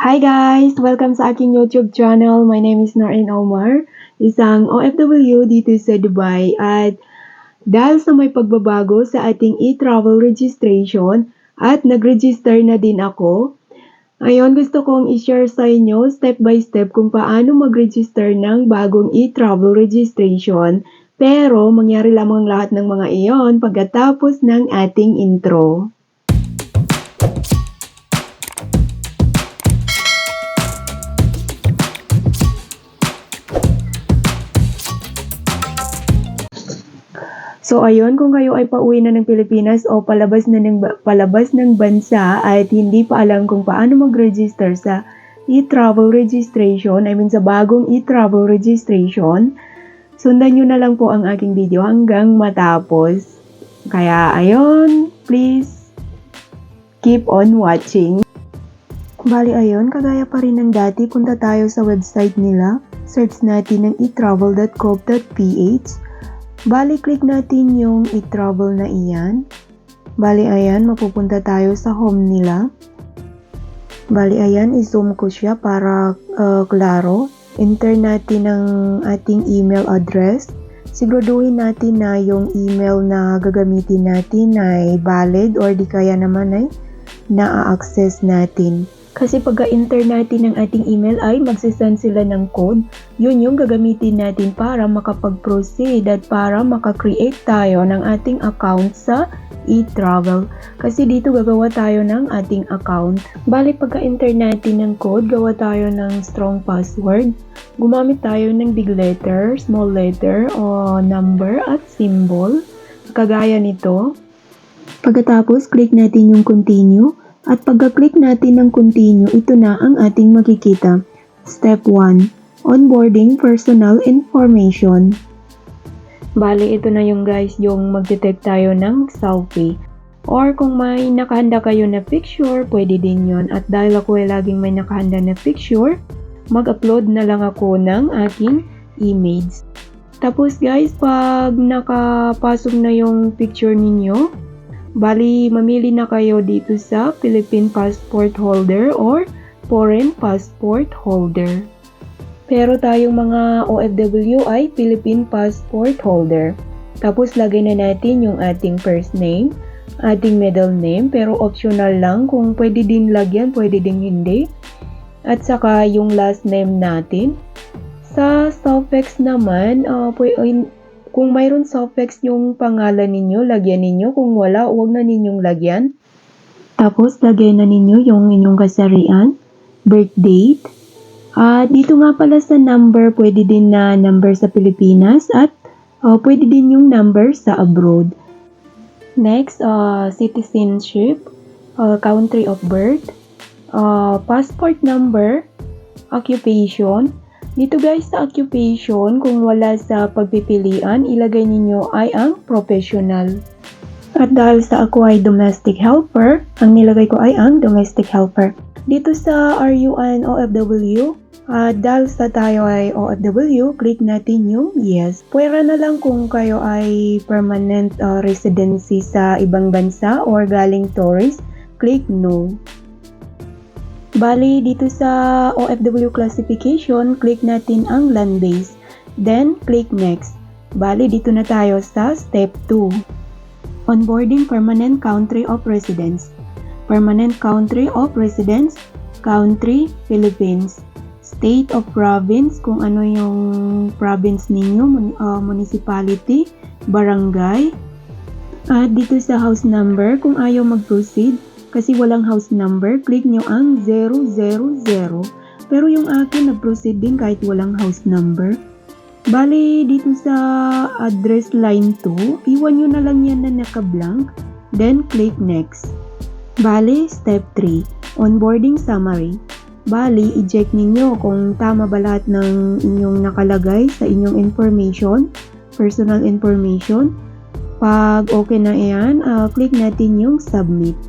Hi guys! Welcome sa aking YouTube channel. My name is Noreen Omar, isang OFW dito sa Dubai. At dahil sa may pagbabago sa ating e-travel registration at nag-register na din ako, ngayon gusto kong i-share sa inyo step by step kung paano mag-register ng bagong e-travel registration. Pero mangyari lamang lahat ng mga iyon pagkatapos ng ating intro. So ayun, kung kayo ay pauwi na ng Pilipinas o palabas ng bansa at hindi pa alam kung paano mag-register sa e-travel registration, sa bagong e-travel registration, sundan nyo na lang po ang aking video hanggang matapos. Kaya ayun, please keep on watching. Bali ayun, kagaya pa rin ng dati, punta tayo sa website nila. Search natin ng etravel.co.ph. Bali, click natin yung e-travel na iyan. Bali, ayan, mapupunta tayo sa home nila. Bali, ayan, i-zoom ko siya para klaro. Enter natin ang ating email address. Siguraduhin natin na yung email na gagamitin natin ay valid or di kaya naman ay na-access natin. Kasi pagka-enter natin ng ating email ay magsisend sila ng code. Yun yung gagamitin natin para makapag-proceed at para maka-create tayo ng ating account sa e-travel. Kasi dito gagawa tayo ng ating account. Bali pagka-enter natin ng code, gawa tayo ng strong password. Gumamit tayo ng big letter, small letter, o number at symbol. Kagaya nito. Pagkatapos, click natin yung continue. At pagka-click natin ng continue, ito na ang ating makikita. Step 1. Onboarding personal information. Bali, ito na yung guys, yung mag-detect tayo ng selfie. Or kung may nakahanda kayo na picture, pwede din yon. At dahil ako ay laging may nakahanda na picture, mag-upload na lang ako ng aking image. Tapos guys, pag nakapasok na yung picture ninyo, bali, mamili na kayo dito sa Philippine passport holder or foreign passport holder. Pero tayong mga OFW ay Philippine passport holder. Tapos, lagay na natin yung ating first name, ating middle name, pero optional lang. Kung pwede din lagyan, pwede din hindi. At saka yung last name natin. Sa suffix naman, kung mayroon suffix yung pangalan ninyo, lagyan ninyo. Kung wala, huwag na ninyong lagyan. Tapos, lagyan na ninyo yung inyong kasarian, birth date. Dito nga pala sa number, pwede din na number sa Pilipinas at pwede din yung number sa abroad. Next, citizenship, country of birth, passport number, occupation. Dito guys sa occupation, kung wala sa pagpipilian, ilagay ninyo ay ang professional. At dahil sa ako ay domestic helper, ang nilagay ko ay ang domestic helper. Dito sa RUN OFW, dahil sa tayo ay OFW, click natin yung yes. Pwera na lang kung kayo ay permanent residency sa ibang bansa or galing tourist, click no. Bali, dito sa OFW classification, click natin ang land-based. Then, click next. Bali, dito na tayo sa step 2. Onboarding permanent country of residence. Permanent country of residence, country, Philippines. State of province, kung ano yung province ninyo, municipality, barangay. At dito sa house number, kung ayaw mag-proceed, kasi walang house number, click nyo ang 000. Pero yung akin, nag-proceed din kahit walang house number. Bali, dito sa address line 2, iwan nyo na lang yan na naka-blank. Then, click next. Bali, step 3. Onboarding summary. Bali, i-check ninyo kung tama ba lahat ng inyong nakalagay sa inyong information, personal information. Pag okay na yan, click natin yung submit.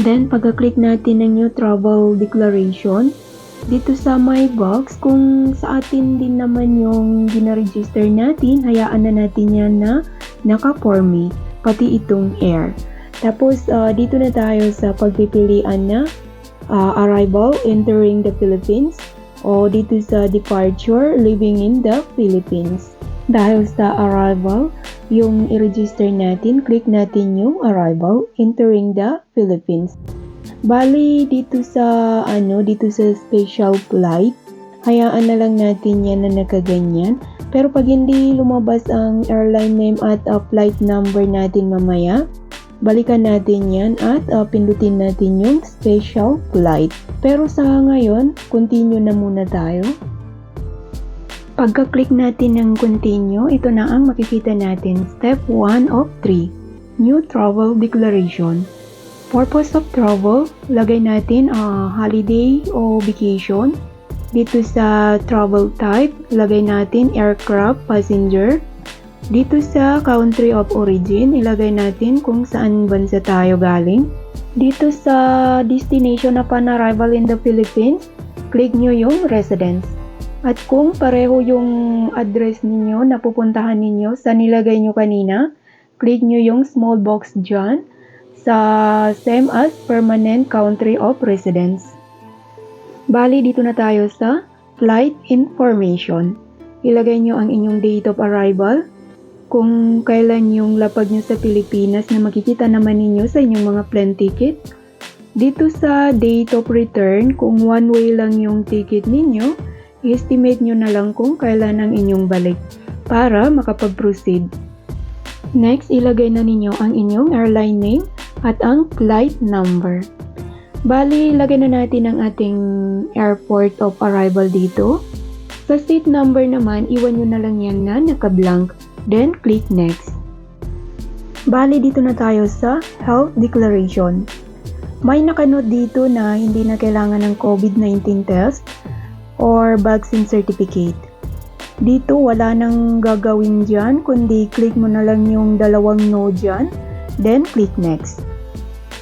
Then, pagka-click natin ng new travel declaration, dito sa my box, kung sa atin din naman yung gina-register natin, hayaan na natin yan na naka-forme, pati itong air. Tapos, dito na tayo sa pagpipilian na arrival, entering the Philippines, o dito sa departure, living in the Philippines. Dahil sa arrival, yung i-register natin, click natin yung arrival, entering the Philippines. Bali, dito sa special flight, hayaan na lang natin yan na nakaganyan. Pero pag hindi lumabas ang airline name at flight number natin mamaya, balikan natin yan at pindutin natin yung special flight. Pero sa ngayon, continue na muna tayo. Pagka-click natin ng continue, ito na ang makikita natin. Step 1 of 3, New Travel Declaration. Purpose of travel, lagay natin holiday o vacation. Dito sa travel type, lagay natin aircraft, passenger. Dito sa country of origin, ilagay natin kung saan bansa tayo galing. Dito sa destination upon arrival in the Philippines, click nyo yung residence. At kung pareho yung address ninyo na pupuntahan ninyo sa nilagay nyo kanina, click nyo yung small box dyan sa same as permanent country of residence. Bali, dito na tayo sa flight information. Ilagay nyo ang inyong date of arrival, kung kailan yung lapag nyo sa Pilipinas na makikita naman ninyo sa inyong mga plane ticket. Dito sa date of return, kung one way lang yung ticket ninyo, i-estimate nyo na lang kung kailan ang inyong balik para makapag-proceed. Next, ilagay na ninyo ang inyong airline name at ang flight number. Bali, lagay na natin ang ating airport of arrival dito. Sa seat number naman, iwan nyo na lang yan na naka-blank. Then, click next. Bali, dito na tayo sa health declaration. May nakanote dito na hindi na kailangan ng COVID-19 test or vaccine certificate. Dito, wala nang gagawin dyan, kundi click mo na lang yung dalawang no dyan. Then, click next.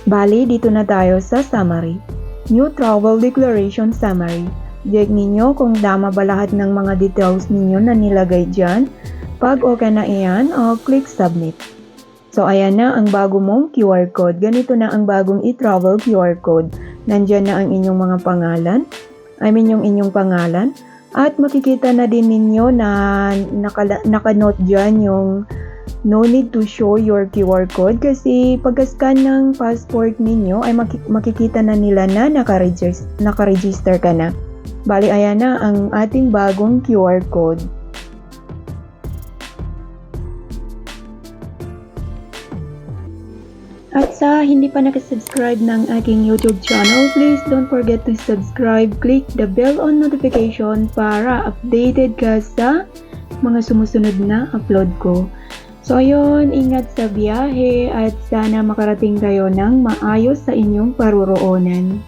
Bali, dito na tayo sa summary. New Travel Declaration Summary. Check ninyo kung tama ba lahat ng mga details ninyo na nilagay dyan. Pag okay na iyan, click submit. So, ayan na ang bago mong QR code. Ganito na ang bagong e-travel QR code. Nandyan na ang inyong mga pangalan. yung inyong pangalan. At makikita na din ninyo na nakanote dyan yung no need to show your QR code kasi pagka-scan ng passport ninyo ay makikita na nila na nakaregister ka na. Bali, ayan na ang ating bagong QR code. At sa hindi pa nakasubscribe ng aking YouTube channel, please don't forget to subscribe. Click the bell on notification para updated ka sa mga sumusunod na upload ko. So ayun, ingat sa biyahe at sana makarating kayo ng maayos sa inyong paruroonan.